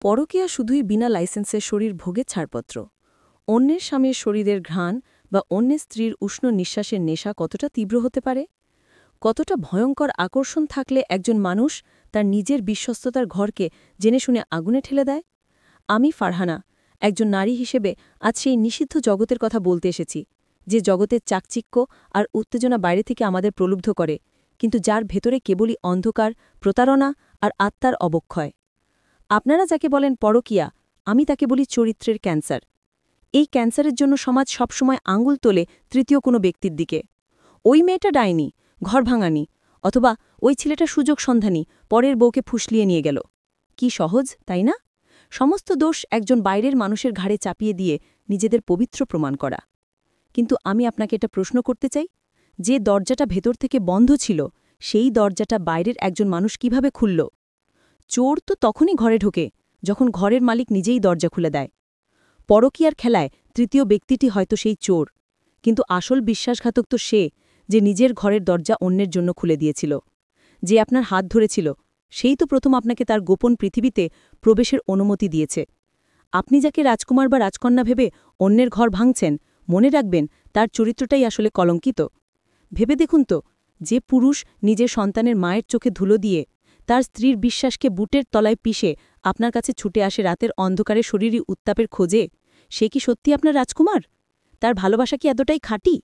পরকীয়া শুধুই বিনা লাইসেন্সে শরীর ভোগের ছাড়পত্র। অন্যের স্বামীর শরীরের ঘ্রাণ বা অন্যের স্ত্রীর উষ্ণ নিঃশ্বাসের নেশা কতটা তীব্র হতে পারে, কতটা ভয়ঙ্কর আকর্ষণ থাকলে একজন মানুষ তার নিজের বিশ্বস্ততার ঘরকে জেনে শুনে আগুনে ঠেলে দেয়। আমি ফারহানা, একজন নারী হিসেবে আজ সেই নিষিদ্ধ জগতের কথা বলতে এসেছি, যে জগতের চাকচিক্য আর উত্তেজনা বাইরে থেকে আমাদের প্রলুব্ধ করে, কিন্তু যার ভেতরে কেবলই অন্ধকার, প্রতারণা আর আত্মার অবক্ষয়। আপনারা যাকে বলেন পরকীয়া, আমি তাকে বলি চরিত্রের ক্যান্সার। এই ক্যান্সারের জন্য সমাজ সবসময় আঙুল তোলে তৃতীয় কোনো ব্যক্তির দিকে। ওই মেয়েটা ডাইনি, ঘর ভাঙানি, অথবা ওই ছেলেটা সুযোগ সন্ধানী, পরের বউকে ফুসলিয়ে নিয়ে গেল। কি সহজ, তাই না? সমস্ত দোষ একজন বাইরের মানুষের ঘাড়ে চাপিয়ে দিয়ে নিজেদের পবিত্র প্রমাণ করা। কিন্তু আমি আপনাকে এটা প্রশ্ন করতে চাই, যে দরজাটা ভেতর থেকে বন্ধ ছিল, সেই দরজাটা বাইরের একজন মানুষ কিভাবে খুলল? চোর তো তখনই ঘরে ঢোকে, যখন ঘরের মালিক নিজেই দরজা খুলে দেয়। পরকীয়ার খেলায় তৃতীয় ব্যক্তিটি হয়তো সেই চোর, কিন্তু আসল বিশ্বাসঘাতক তো সে, যে নিজের ঘরের দরজা অন্যের জন্য খুলে দিয়েছিল। যে আপনার হাত ধরেছিল, সেই তো প্রথম আপনাকে তার গোপন পৃথিবীতে প্রবেশের অনুমতি দিয়েছে। আপনি যাকে রাজকুমার বা রাজকন্যা ভেবে অন্যের ঘর ভাঙছেন, মনে রাখবেন তার চরিত্রটাই আসলে কলঙ্কিত। ভেবে দেখুন তো, যে পুরুষ নিজের সন্তানের মায়ের চোখে ধুলো দিয়ে, তার স্ত্রীর বিশ্বাসকে বুটের তলায় পিষে আপনার কাছে ছুটে আসে রাতের অন্ধকারে শরীরী উত্তাপের খোঁজে, সে কি সত্যি আপনার রাজকুমার? তার ভালোবাসা কি এতটাই খাঁটি?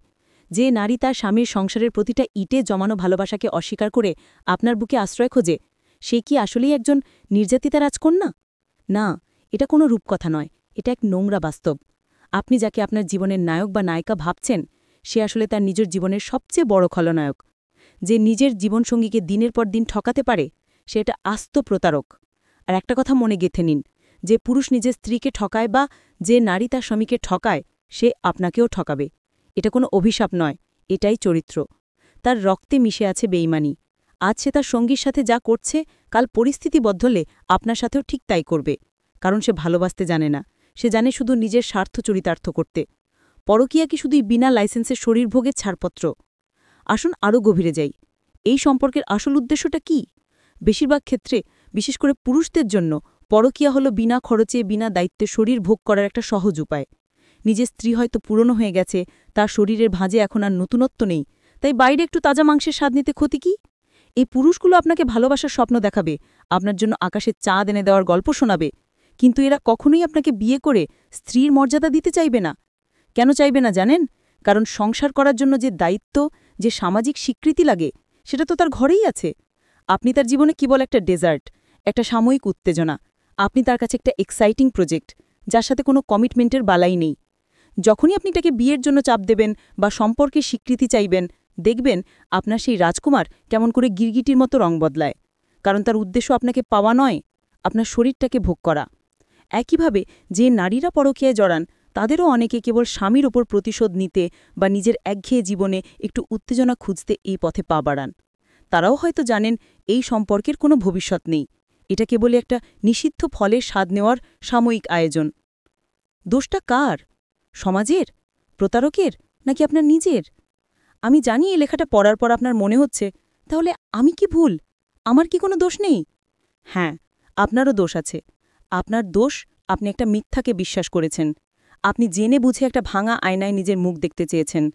যে নারী তার স্বামীর সংসারের প্রতিটা ইটে জমানো ভালোবাসাকে অস্বীকার করে আপনার বুকে আশ্রয় খোঁজে, সে কি আসলেই একজন নির্যাতিতা রাজকন্যা? না, এটা কোনো রূপকথা নয়, এটা এক নোংরা বাস্তব। আপনি যাকে আপনার জীবনের নায়ক বা নায়িকা ভাবছেন, সে আসলে তার নিজের জীবনের সবচেয়ে বড় খলনায়ক। যে নিজের জীবনসঙ্গীকে দিনের পর দিন ঠকাতে পারে, সে এটা আস্ত প্রতারক। আর একটা কথা মনে গেঁথে নিন, যে পুরুষ নিজের স্ত্রীকে ঠকায় বা যে নারী তার স্বামীকে ঠকায়, সে আপনাকেও ঠকাবে। এটা কোনো অভিশাপ নয়, এটাই চরিত্র। তার রক্তে মিশে আছে বেইমানি। আজ সে তার সঙ্গীর সাথে যা করছে, কাল পরিস্থিতি বদলে আপনার সাথেও ঠিক তাই করবে। কারণ সে ভালোবাসতে জানে না, সে জানে শুধু নিজের স্বার্থ চরিতার্থ করতে। পরকীয়া কি শুধুই বিনা লাইসেন্সে শরীরভোগের ছাড়পত্র? আসুন আরও গভীরে যাই। এই সম্পর্কের আসল উদ্দেশ্যটা কি? বেশিরভাগ ক্ষেত্রে, বিশেষ করে পুরুষদের জন্য, পরকীয়া হলো বিনা খরচে, বিনা দায়িত্বে শরীর ভোগ করার একটা সহজ উপায়। নিজের স্ত্রী হয়তো পুরনো হয়ে গেছে, তার শরীরের ভাঁজে এখন আর নতুনত্ব নেই, তাই বাইরে একটু তাজা মাংসের স্বাদ নিতে ক্ষতি কি? এই পুরুষগুলো আপনাকে ভালোবাসার স্বপ্ন দেখাবে, আপনার জন্য আকাশের চাঁদ এনে দেওয়ার গল্প শোনাবে, কিন্তু এরা কখনোই আপনাকে বিয়ে করে স্ত্রীর মর্যাদা দিতে চাইবে না। কেন চাইবে না জানেন? কারণ সংসার করার জন্য যে দায়িত্ব, যে সামাজিক স্বীকৃতি লাগে, সেটা তো তার ঘরেই আছে। আপনি তার জীবনে কেবল একটা ডেজার্ট, একটা সাময়িক উত্তেজনা। আপনি তার কাছে একটা এক্সাইটিং প্রজেক্ট, যার সাথে কোনো কমিটমেন্টের বালাই নেই। যখনই আপনি তাকে বিয়ের জন্য চাপ দেবেন বা সম্পর্কে স্বীকৃতি চাইবেন, দেখবেন আপনার সেই রাজকুমার কেমন করে গিরগিটির মতো রং বদলায়। কারণ তার উদ্দেশ্য আপনাকে পাওয়া নয়, আপনার শরীরটাকে ভোগ করা। একইভাবে যে নারীরা পরকীয়ায় জড়ান, তাদেরও অনেকে কেবল স্বামীর ওপর প্রতিশোধ নিতে বা নিজের একঘেয়ে জীবনে একটু উত্তেজনা খুঁজতে এই পথে পা বাড়ান। তারাও হয়তো জানেন এই সম্পর্কের কোনো ভবিষ্যৎ নেই, এটা কেবলই একটা নিষিদ্ধ ফলের স্বাদ নেওয়ার সাময়িক আয়োজন। দোষটা কার? সমাজের? প্রতারকের? নাকি আপনার নিজের? আমি জানি এই লেখাটা পড়ার পর আপনার মনে হচ্ছে, তাহলে আমি কি ভুল? আমার কি কোনো দোষ নেই? হ্যাঁ, আপনারও দোষ আছে। আপনার দোষ, আপনি একটা মিথ্যাকে বিশ্বাস করেছেন। আপনি জেনে বুঝে একটা ভাঙা আয়নায় নিজের মুখ দেখতে চেয়েছেন।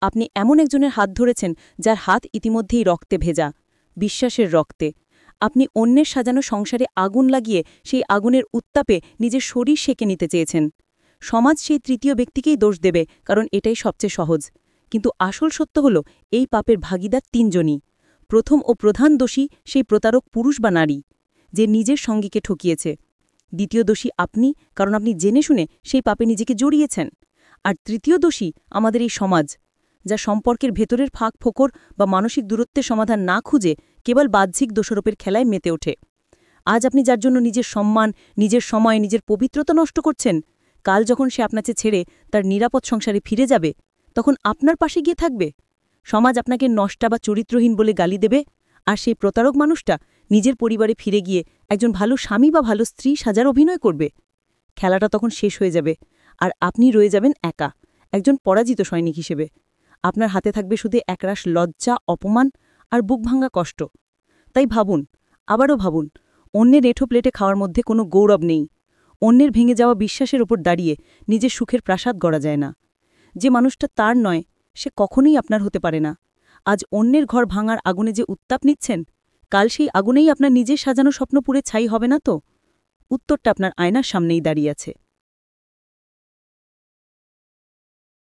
আপনি এমন একজনের হাত ধরেছেন, যার হাত ইতিমধ্যেই রক্তে ভেজা, বিশ্বাসের রক্তে। আপনি অন্যের সাজানো সংসারে আগুন লাগিয়ে সেই আগুনের উত্তাপে নিজের শরীর সেঁকে নিতে চেয়েছেন। সমাজ সেই তৃতীয় ব্যক্তিকেই দোষ দেবে, কারণ এটাই সবচেয়ে সহজ। কিন্তু আসল সত্য হল, এই পাপের ভাগিদার তিনজনই। প্রথম ও প্রধান দোষী সেই প্রতারক পুরুষ বা নারী, যে নিজের সঙ্গীকে ঠকিয়েছে। দ্বিতীয় দোষী আপনি, কারণ আপনি জেনে শুনে সেই পাপে নিজেকে জড়িয়েছেন। আর তৃতীয় দোষী আমাদের এই সমাজ, যা সম্পর্কের ভেতরের ফাঁক ফোকর বা মানসিক দূরত্বের সমাধান না খুঁজে কেবল বাহ্যিক দোষারোপের খেলায় মেতে ওঠে। আজ আপনি যার জন্য নিজের সম্মান, নিজের সময়, নিজের পবিত্রতা নষ্ট করছেন, কাল যখন সে আপনাকে ছেড়ে তার নিরাপদ সংসারে ফিরে যাবে, তখন আপনার পাশে গিয়ে থাকবে? সমাজ আপনাকে নষ্টা বা চরিত্রহীন বলে গালি দেবে, আর সেই প্রতারক মানুষটা নিজের পরিবারে ফিরে গিয়ে একজন ভালো স্বামী বা ভালো স্ত্রী সাজার অভিনয় করবে। খেলাটা তখন শেষ হয়ে যাবে, আর আপনি রয়ে যাবেন একা, একজন পরাজিত সৈনিক হিসেবে। আপনার হাতে থাকবে শুধু একরাশ লজ্জা, অপমান আর বুক ভাঙা কষ্ট। তাই ভাবুন, আবারও ভাবুন, অন্যের এঁঠো প্লেটে খাওয়ার মধ্যে কোনো গৌরব নেই। অন্যের ভেঙে যাওয়া বিশ্বাসের ওপর দাঁড়িয়ে নিজের সুখের প্রাসাদ গড়া যায় না। যে মানুষটা তার নয়, সে কখনোই আপনার হতে পারে না। আজ অন্যের ঘর ভাঙার আগুনে যে উত্তাপ নিচ্ছেন, কাল সেই আগুনেই আপনার নিজের সাজানো স্বপ্ন পুড়ে ছাই হবে না তো? উত্তরটা আপনার আয়নার সামনেই দাঁড়িয়ে আছে।